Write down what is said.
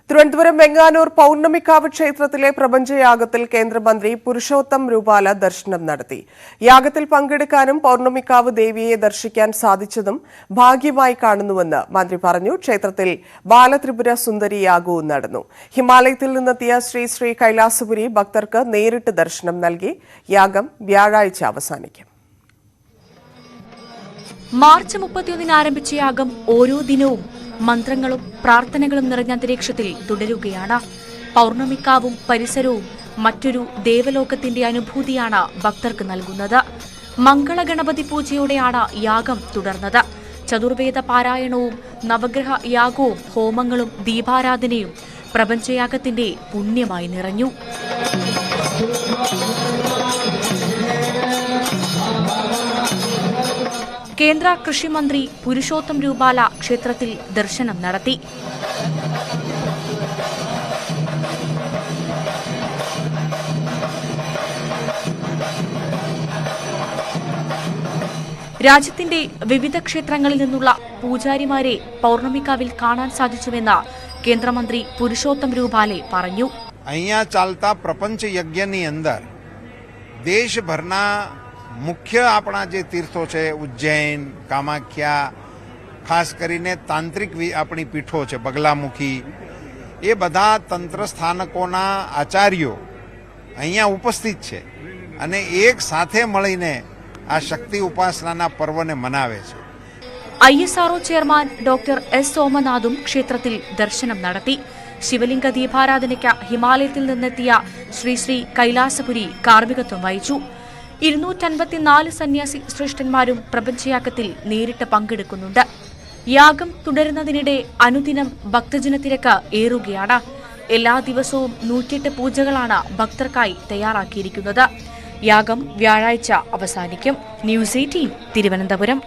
തിരുവനന്തപുരം വെങ്ങാനൂർ പൗർണമിക്കാവ് ക്ഷേത്രത്തിലെ പ്രപഞ്ചയാഗത്തിൽ കേന്ദ്രമന്ത്രി പുരുഷോത്തം രൂപാല ദർശനം നടത്തി. യാഗത്തിൽ പങ്കെടുക്കാനും പൗർണമിക്കാവ് ദേവിയെ ദർശിക്കാൻ സാധിച്ചതും ഭാഗ്യമായി കാണുന്നുവെന്ന് മന്ത്രി പറഞ്ഞു. ക്ഷേത്രത്തിൽ ബാലത്രിപുര സുന്ദരി യാഗവും നടന്നു. ഹിമാലയത്തിൽ നിന്നെത്തിയ ശ്രീ കൈലാസപുരി ഭക്തർക്ക് നേരിട്ട് ദർശനം നൽകി. യാഗം വ്യാഴാഴ്ച അവസാനിക്കും. മാർച്ച് 31 ആരംഭിച്ച യാഗം ഓരോ ദിനവും മന്ത്രങ്ങളും പ്രാർത്ഥനകളും നിറഞ്ഞ അന്തരീക്ഷത്തിൽ തുടരുകയാണ്. പൗർണമിക്കാവും പരിസരവും മറ്റൊരു ദേവലോകത്തിന്റെ അനുഭൂതിയാണ് ഭക്തർക്ക് നൽകുന്നത്. മംഗളഗണപതി പൂജയോടെയാണ് യാഗം തുടർന്നത്. ചതുർവേദ പാരായണവും നവഗ്രഹ യാഗവും ഹോമങ്ങളും ദീപാരാധനയും പ്രപഞ്ചയാഗത്തിന്റെ പുണ്യമായി നിറഞ്ഞു. കേന്ദ്ര കൃഷിമന്ത്രി പുരുഷോത്തം രൂപാല ക്ഷേത്രത്തിൽ ദർശനം നടത്തി. രാജ്യത്തിന്റെ വിവിധ ക്ഷേത്രങ്ങളിൽ നിന്നുള്ള പൂജാരിമാരെ പൗർണമിക്കാവിൽ കാണാൻ സാധിച്ചുവെന്ന് കേന്ദ്രമന്ത്രി പുരുഷോത്തം രൂപാലെ പറഞ്ഞു. અહીંયા ચાલતા પ્રપંચ યજ્ઞની અંદર દેશભરના મુખ્ય આપણા જે તીર્થો છે ઉજ્જૈન, કામાખ્યા, ખાસ કરીને તાંત્રિક આપણી પીઠો છે બગલામુખી, એ બધા તંત્ર સ્થાનકોના આચાર્યો અહીંયા ઉપસ્થિત છે અને એક સાથે મળીને આ શક્તિ ઉપાસનાના પર્વને મનાવે છે. ISRO ചെയർമാൻ ഡോക്ടർ എസ് സോമനാഥും ക്ഷേത്രത്തിൽ ദർശനം നടത്തി. ശിവലിംഗ ദീപാരാധനയ്ക്ക് ഹിമാലയത്തിൽ നിന്നെത്തിയ ശ്രീ കൈലാസപുരി കാർമ്മികത്വം വഹിച്ചു. 254 സന്യാസി ശ്രേഷ്ഠന്മാരും പ്രപഞ്ചയാഗത്തിൽ നേരിട്ട് പങ്കെടുക്കുന്നുണ്ട്. യാഗം തുടരുന്നതിനിടെ അനുദിനം ഭക്തജനത്തിരക്ക് ഏറുകയാണ്. എല്ലാ ദിവസവും 108 പൂജകളാണ് ഭക്തർക്കായി തയ്യാറാക്കിയിരിക്കുന്നത്. യാഗം വ്യാഴാഴ്ച അവസാനിക്കും. ന്യൂസ് 18 തിരുവനന്തപുരം.